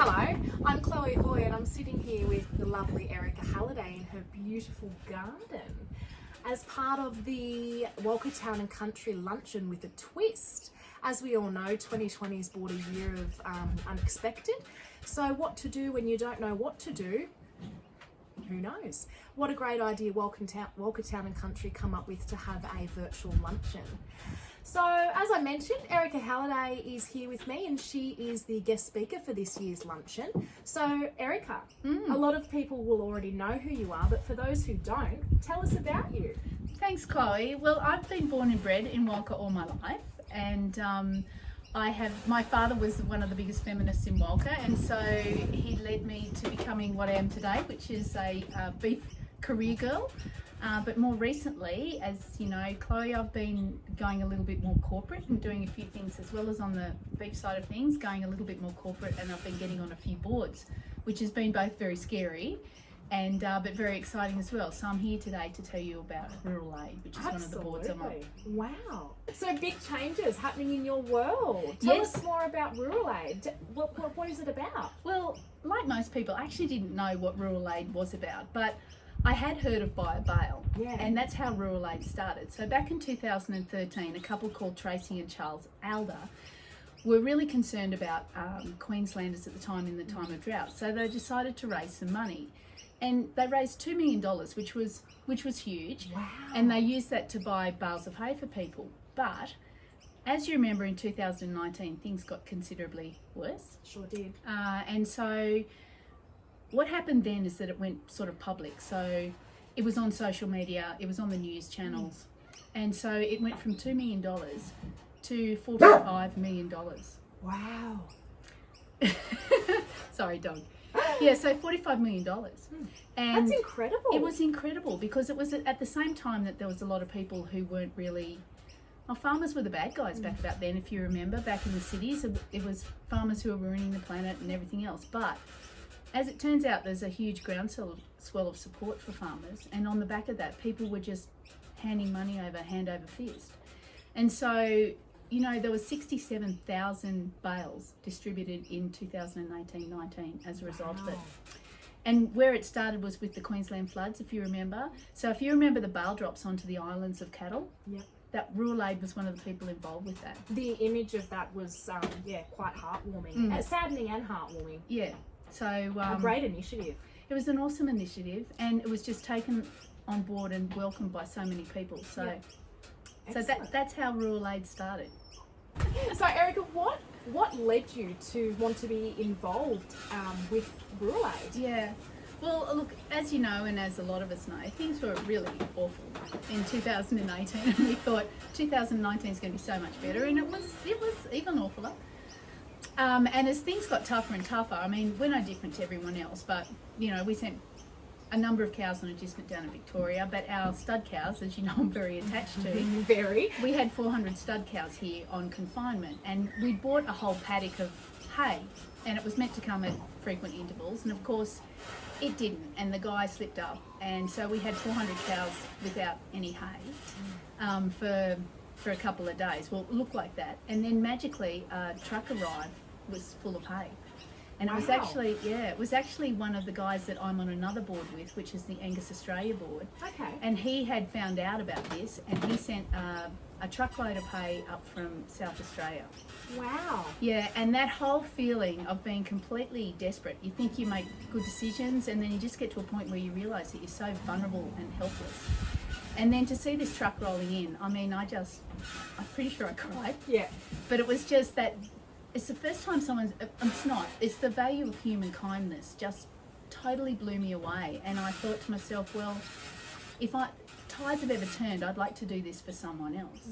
Hello, I'm Chloe Hoy and I'm sitting here with the lovely Erica Halliday in her beautiful garden as part of the Walcha Town and Country Luncheon with a Twist. As we all know, 2020's brought a year of unexpected. So what to do when you don't know what to do? Who knows? What a great idea Walcha Town and Country come up with to have a virtual luncheon. So, as I mentioned, Erica Halliday is here with me and she is the guest speaker for this year's luncheon. So, Erica, a lot of people will already know who you are, but for those who don't, tell us about you. Thanks, Chloe. Well, I've been born and bred in Walcha all my life, and my father was one of the biggest feminists in Walcha, and so he led me to becoming what I am today, which is a beef career girl. But more recently, as you know, Chloe, I've been going a little bit more corporate and doing a few things as well as on the beef side of things, going a little bit more corporate, and I've been getting on a few boards, which has been both very scary and but very exciting as well. So I'm here today to tell you about Rural Aid, which is one of the boards I'm on. Wow. So big changes happening in your world. Tell us more about Rural Aid. What is it about? Well, like most people, I actually didn't know what Rural Aid was about, but I had heard of Buy a Bale, and that's how Rural Aid started. So back in 2013, a couple called Tracy and Charles Alder were really concerned about Queenslanders at the time in the time of drought. So they decided to raise some money, and they raised $2 million, which was huge. Wow. And they used that to buy bales of hay for people. But as you remember, in 2019, things got considerably worse. Sure did. And so what happened then is that it went sort of public. So it was on social media, it was on the news channels. And so it went from $2 million to $45 million. Wow. Sorry, dog. Yeah, so $45 million. And that's incredible. It was incredible because it was at the same time that there was a lot of people who weren't really... Well, farmers were the bad guys back about then, if you remember. Back in the cities, it was farmers who were ruining the planet and everything else. But as it turns out, there's a huge groundswell of support for farmers, and on the back of that, people were just handing money over hand over fist. And so, you know, there was 67,000 bales distributed in 2018-19 as a result of it. And where it started was with the Queensland floods, if you remember. So if you remember the bale drops onto the islands of cattle, that Rural Aid was one of the people involved with that. The image of that was, quite heartwarming, saddening and heartwarming. Yeah. So a great initiative. It was an awesome initiative, and it was just taken on board and welcomed by so many people. So, that's how Rural Aid started. So, Erica, what led you to want to be involved with Rural Aid? Yeah. Well, look, as you know, and as a lot of us know, things were really awful in 2018, and we thought 2019 is going to be so much better, and it was even awfuler. And as things got tougher and tougher, I mean, we're no different to everyone else, but, you know, we sent a number of cows on adjustment down in Victoria, but our stud cows, as you know, I'm very attached to. Very. We had 400 stud cows here on confinement, and we bought a whole paddock of hay, and it was meant to come at frequent intervals, and of course, it didn't, and the guy slipped up, and so we had 400 cows without any hay for a couple of days. Well, it looked like that, and then magically a truck arrived, was full of hay, and it was actually one of the guys that I'm on another board with, which is the Angus Australia board. Okay. And he had found out about this, and he sent a truckload of hay up from South Australia. Wow. Yeah, and that whole feeling of being completely desperate, you think you make good decisions, and then you just get to a point where you realise that you're so vulnerable and helpless. And then to see this truck rolling in, I mean, I'm pretty sure I cried. Yeah. But it was just that, it's the first time it's the value of human kindness just totally blew me away. And I thought to myself, well, if tides have ever turned, I'd like to do this for someone else.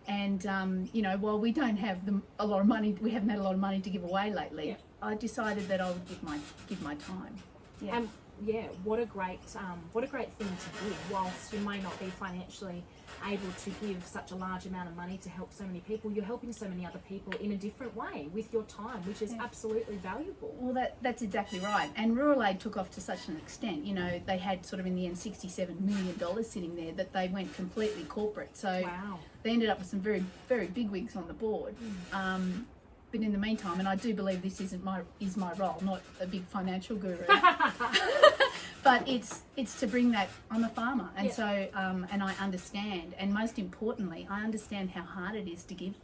And, you know, while we don't have a lot of money, we haven't had a lot of money to give away lately, I decided that I would give my time. Yeah. What a great thing to give. Whilst you may not be financially able to give such a large amount of money to help so many people, you're helping so many other people in a different way with your time, which is absolutely valuable. Well, that's exactly right. And Rural Aid took off to such an extent, you know, they had sort of in the end $67 million sitting there that they went completely corporate. So they ended up with some very, very big wigs on the board. but in the meantime, and I do believe this is my role, not a big financial guru, but it's to bring that. I'm a farmer, and so and I understand, and most importantly, I understand how hard it is to give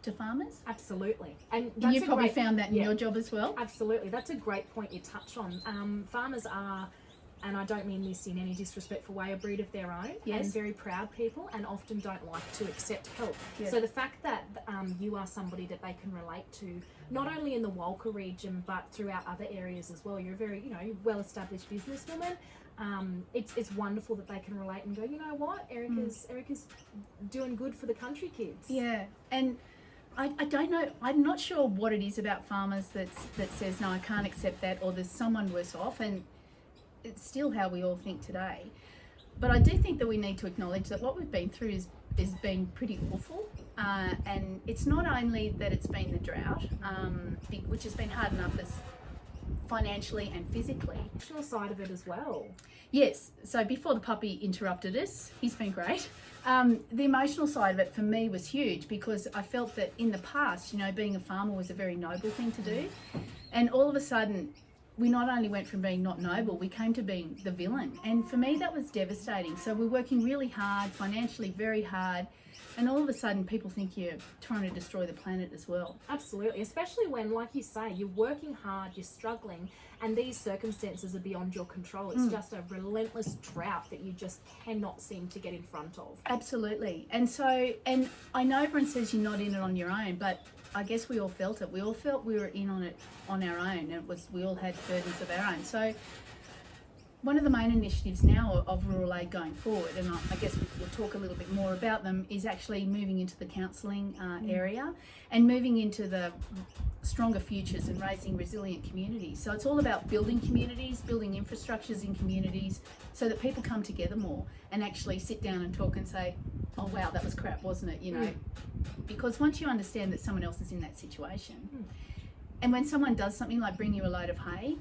to farmers. Absolutely. And you probably found that in your job as well. Absolutely. That's a great point you touch on. Farmers are, and I don't mean this in any disrespectful way, a breed of their own, and very proud people, and often don't like to accept help. So the fact that you are somebody that they can relate to, not only in the Walcha region but throughout other areas as well. You're a very, well-established businesswoman. It's wonderful that they can relate and go, you know what, Erica's doing good for the country kids. Yeah, and I don't know. I'm not sure what it is about farmers that says no, I can't accept that, or there's someone worse off, and it's still how we all think today. But I do think that we need to acknowledge that what we've been through is been pretty awful, and it's not only that it's been the drought, which has been hard enough as financially and physically. The emotional side of it as well. Yes. So before the puppy interrupted us, he's been great. The emotional side of it for me was huge, because I felt that in the past, being a farmer was a very noble thing to do, and all of a sudden we not only went from being not noble, we came to being the villain. And for me, that was devastating. So we're working really hard, financially very hard, and all of a sudden people think you're trying to destroy the planet as well. Absolutely, especially when, like you say, you're working hard, you're struggling, and these circumstances are beyond your control. It's just a relentless drought that you just cannot seem to get in front of. Absolutely. And I know everyone says you're not in it on your own, but I guess we all felt it. We all felt we were in on it on our own. We all had burdens of our own. So one of the main initiatives now of rural aid going forward, and I guess we'll talk a little bit more about them, is actually moving into the counselling area and moving into the stronger futures and raising resilient communities. So it's all about building communities, building infrastructures in communities, so that people come together more and actually sit down and talk and say, oh wow, that was crap, wasn't it? Because once you understand that someone else is in that situation, and when someone does something like bring you a load of hay,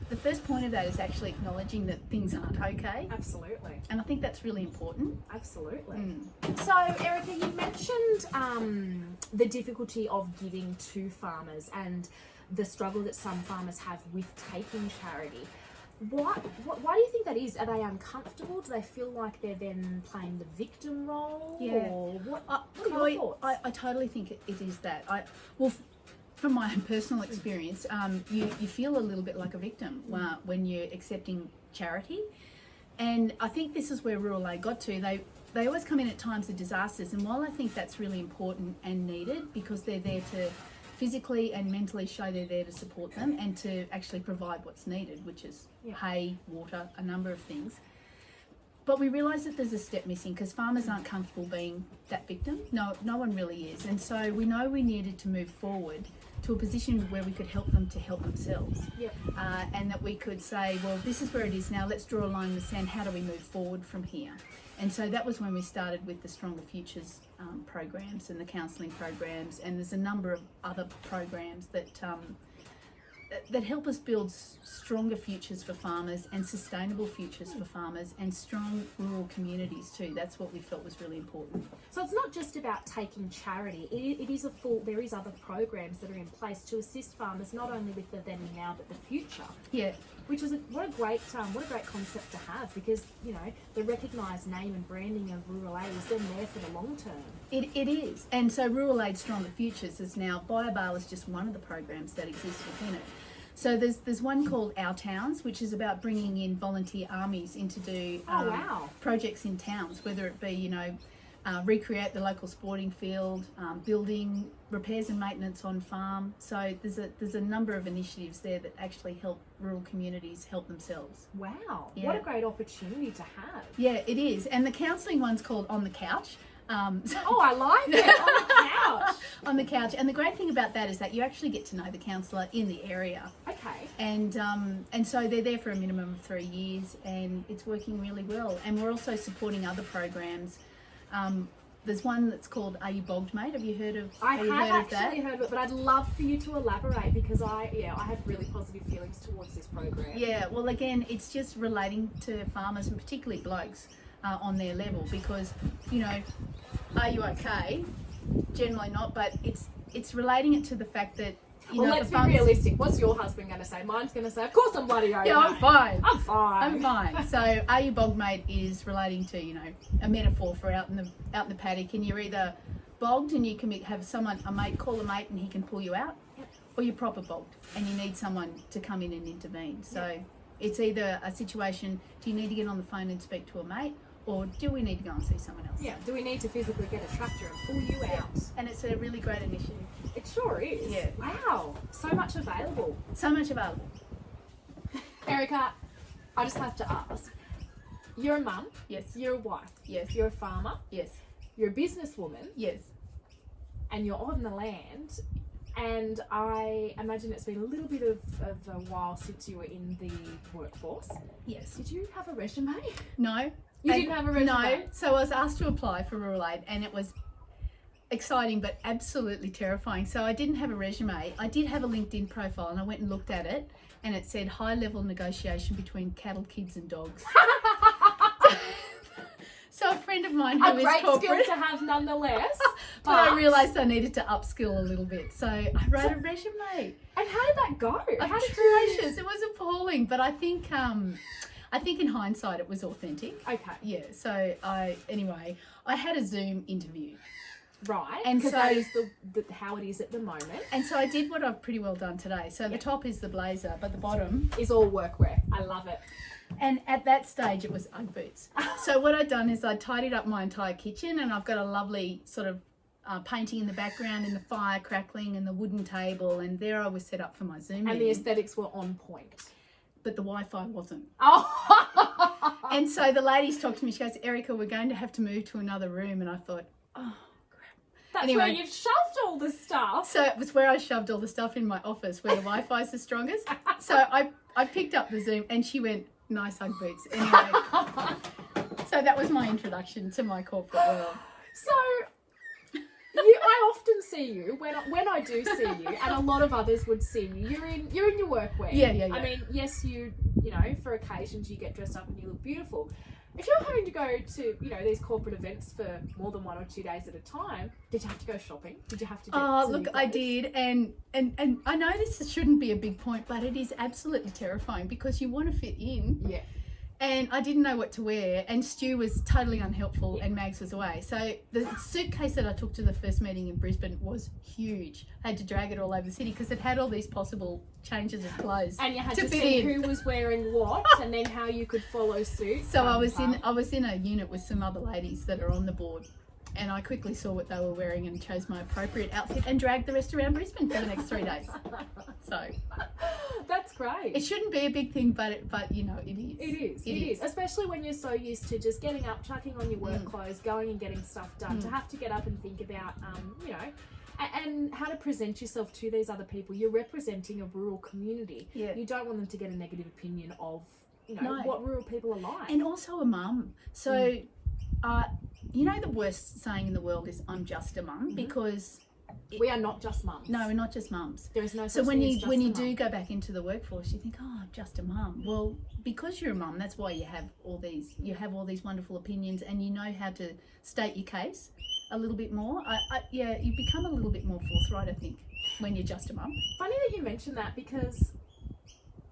the first point of that is actually acknowledging that things aren't okay. Absolutely. And I think that's really important. Absolutely. So, Erica, you mentioned the difficulty of giving to farmers and the struggle that some farmers have with taking charity. Why do you think that is? Are they uncomfortable? Do they feel like they're then playing the victim role? Yeah. Or what are your thoughts? I totally think it is that. From my own personal experience, you feel a little bit like a victim when you're accepting charity. And I think this is where rural aid got to. They always come in at times of disasters, and while I think that's really important and needed, because they're there to physically and mentally show they're there to support them and to actually provide what's needed, which is hay, water, a number of things. But we realise that there's a step missing, because farmers aren't comfortable being that victim. No one really is. And so we know we needed to move forward to a position where we could help them to help themselves. And that we could say, well, this is where it is now, let's draw a line in the sand, how do we move forward from here? And so that was when we started with the Stronger Futures programs and the counselling programs, and there's a number of other programs that help us build stronger futures for farmers and sustainable futures for farmers and strong rural communities too. That's what we felt was really important. So it's not just about taking charity. There is other programs that are in place to assist farmers, not only with the then and now, but the future. Yeah. Which is what a great concept to have, because the recognised name and branding of rural aid is then there for the long term. It is, and so Rural Aid Stronger Futures is now, BioBale is just one of the programs that exists within it. So there's one called Our Towns, which is about bringing in volunteer armies in to do projects in towns, whether it be recreate the local sporting field, building, repairs and maintenance on farm. So there's a number of initiatives there that actually help rural communities help themselves. Wow, what a great opportunity to have. Yeah, it is. And the counselling one's called On the Couch. I like it. On the couch. On the couch. And the great thing about that is that you actually get to know the counsellor in the area. Okay. And so they're there for a minimum of 3 years, and it's working really well. And we're also supporting other programs. There's one that's called Are You Bogged, Mate? Have you heard of that? I have actually heard of it, but I'd love for you to elaborate, because I have really positive feelings towards this program. Yeah, well, again, it's just relating to farmers, and particularly blokes, on their level, because, are you okay? Generally not, but it's relating it to the fact that, you Well, know, let's the be funds- realistic. What's your husband going to say? Mine's going to say, of course I'm bloody okay. Yeah, I'm fine. I'm fine. I'm fine. So, are you bog mate is relating to, you know, a metaphor for out in the paddock, and you're either bogged and you can have a mate call a mate and he can pull you out, Yep. or you're proper bogged and you need someone to come in and intervene. So, Yep. it's either a situation: do you need to get on the phone and speak to a mate, or do we need to go and see someone else? Yeah. Do we need to physically get a tractor and pull you out? And it's a really great initiative. It sure is. Yeah. Wow. So much available. So much available. Erica, I just have to ask. You're a mum. Yes. You're a wife. Yes. You're a farmer. Yes. You're a businesswoman. Yes. And you're on the land. And I imagine it's been a little bit of a while since you were in the workforce. Yes. Did you have a resume? No. You didn't have a resume? No. So I was asked to apply for rural aid, and it was exciting but absolutely terrifying. So I didn't have a resume. I did have a LinkedIn profile, and I went and looked at it, and it said high level negotiation between cattle, kids and dogs. So a friend of mine who A is great corporate, skill to have nonetheless. but I realised I needed to upskill a little bit. So I wrote a resume. And how did that go? I'm How did you... atrocious. It was appalling, but I think in hindsight it was authentic. Okay. Yeah. So I had a Zoom interview. Right. And because so- that is how it is at the moment. And so I did what I've pretty well done today. So the top is the blazer, but the bottom. Is all workwear. I love it. And at that stage, it was Ugg boots. So what I'd done is I tidied up my entire kitchen, and I've got a lovely sort of painting in the background, and the fire crackling, and the wooden table, and there I was set up for my Zoom And the meeting. aesthetics were on point. But the Wi-Fi wasn't. Oh. And so the ladies talked to me. She goes, "Erica, we're going to have to move to another room." And I thought, oh. That's Anyway. where you've shoved all the stuff. So it was where I shoved all the stuff in my office where the Wi-Fi is the strongest. So I picked up the Zoom, and she went, "Nice Ugg boots." Anyway, so that was my introduction to my corporate world. So, I often see you when I do see you, and a lot of others would see you. You're in your workwear. Yeah. I mean, yes, you know, for occasions you get dressed up and you look beautiful. If you're having to go to, you know, these corporate events for more than 1 or 2 days at a time, did you have to go shopping? Did you have to? Get Oh, some look, new I clothes? did, and I know this shouldn't be a big point, but it is absolutely terrifying because you want to fit in. Yeah. And I didn't know what to wear, and Stu was totally unhelpful, Yeah. and Mags was away. So the suitcase that I took to the first meeting in Brisbane was huge. I had to drag it all over the city because it had all these possible changes of clothes. And you had to fit see in. who was wearing what, and then how you could follow suit. So I was in a unit with some other ladies that are on the board, and I quickly saw what they were wearing and chose my appropriate outfit and dragged the rest around Brisbane for the next 3 days. So That's great. it shouldn't be a big thing, but you know, it is. It is. Especially when you're so used to just getting up, chucking on your work clothes, going and getting stuff done. To have to get up and think about, you know, and how to present yourself to these other people. You're representing a rural community. Yeah. You don't want them to get a negative opinion of, you know, No. what rural people are like. And also a mum. So, you know, the worst saying in the world is "I'm just a mum," because we are not just mums. no, we're not just mums. There is no So such when thing as you just when a you mum. do go back into the workforce, you think, "Oh, I'm just a mum." Well, because you're a mum, that's why you have all these wonderful opinions, and you know how to state your case a little bit more. Yeah, you become a little bit more forthright, I think, when you're just a mum. Funny that you mentioned that, because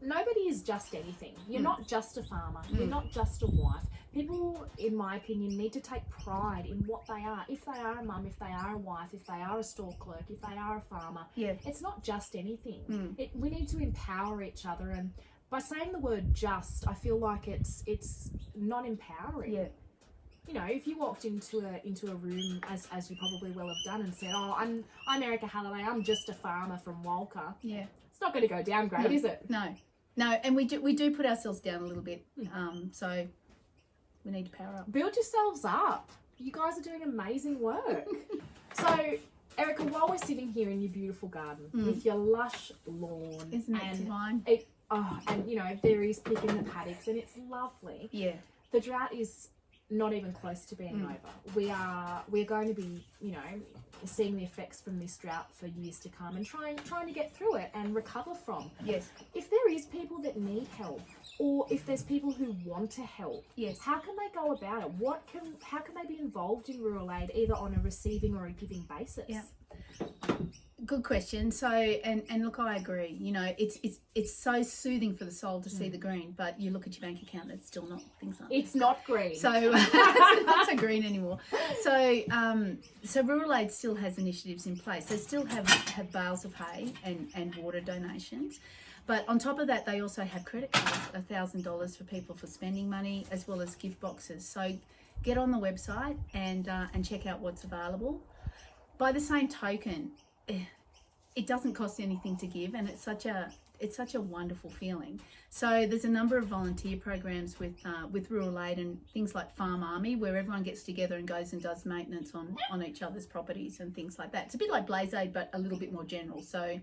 nobody is just anything. You're not just a farmer. You're not just a wife. People, in my opinion, need to take pride in what they are. If they are a mum, if they are a wife, if they are a store clerk, if they are a farmer, Yeah. it's not just anything. We need to empower each other, and by saying the word "just," I feel like it's not empowering. Yeah. You know, if you walked into a room, as you probably will have done, and said, "Oh, I'm Erica Halliday. I'm just a farmer from Walcha," Yeah. it's not going to go down great, is it? No, and we do put ourselves down a little bit. So we need to power up. Build yourselves up. You guys are doing amazing work. So, Erica, while we're sitting here in your beautiful garden with your lush lawn, Isn't it and divine? and you know, there is picking the paddocks, and it's lovely. Yeah. The drought is not even close to being over. We're going to be, you know, seeing the effects from this drought for years to come, and trying to get through it and recover from. Yes. If there is people that need help, or if there's people who want to help, Yes. how can they go about it? How can they be involved in rural aid, either on a receiving or a giving basis? Yeah. Good question. So, and look, I agree. You know, it's so soothing for the soul to see the green, but you look at your bank account, it's still not, things aren't. It's not green. So it's not so green anymore. So so Rural Aid still has initiatives in place. They still have bales of hay and water donations. But on top of that, they also have credit cards, $1,000 for people for spending money, as well as gift boxes. So get on the website and check out what's available. By the same token, it doesn't cost anything to give, and it's such a wonderful feeling. So there's a number of volunteer programs with Rural Aid and things like Farm Army, where everyone gets together and goes and does maintenance on each other's properties and things like that. It's a bit like Blaze Aid, but a little bit more general. So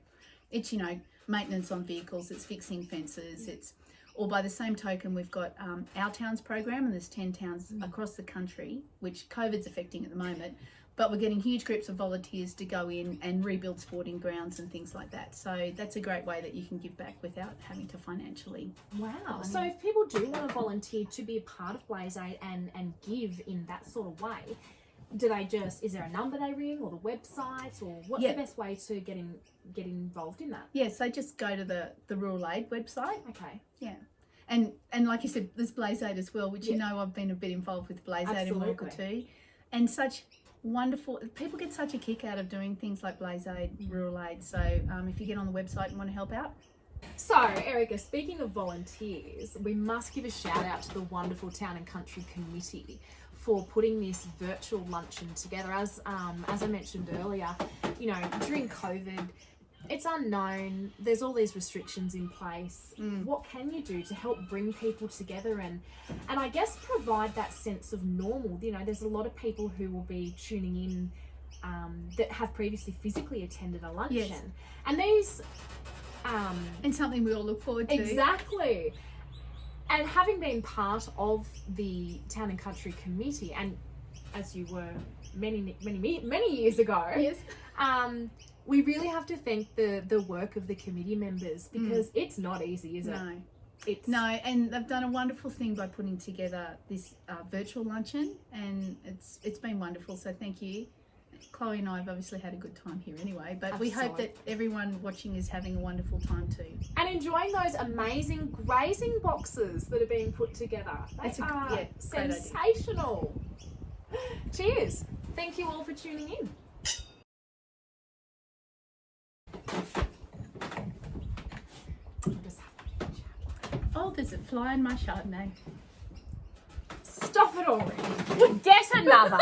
it's, you know, maintenance on vehicles, it's fixing fences, or by the same token, we've got our towns program, and there's 10 towns across the country, which COVID's affecting at the moment. But we're getting huge groups of volunteers to go in and rebuild sporting grounds and things like that. So that's a great way that you can give back without having to financially. Wow. So if people do want to volunteer to be a part of Blaze Aid and give in that sort of way, is there a number they ring, or the website, or what's the best way to get involved in that? Yeah, so just go to the Rural Aid website. Okay. Yeah. And like you said, there's Blaze Aid as well, which you know I've been a bit involved with Blaze Aid in Walcha too. And such wonderful, people get such a kick out of doing things like Blaze Aid, Rural Aid. So if you get on the website and want to help out. So, Erica, speaking of volunteers, we must give a shout out to the wonderful Town and Country Committee for putting this virtual luncheon together. As I mentioned earlier, you know, during COVID, it's unknown. There's all these restrictions in place. What can you do to help bring people together and I guess provide that sense of normal? You know, there's a lot of people who will be tuning in that have previously physically attended a luncheon, and these and something we all look forward to. Exactly. And having been part of the Town and Country Committee, and as you were many years ago, we really have to thank the work of the committee members, because it's not easy, is it? No, and they've done a wonderful thing by putting together this virtual luncheon, and it's been wonderful. So thank you. Chloe and I have obviously had a good time here anyway, but we hope that everyone watching is having a wonderful time too. And enjoying those amazing grazing boxes that are being put together. They are sensational. Cheers. Thank you all for tuning in. Oh, there's a fly in my Chardonnay. Stop it already. Get another.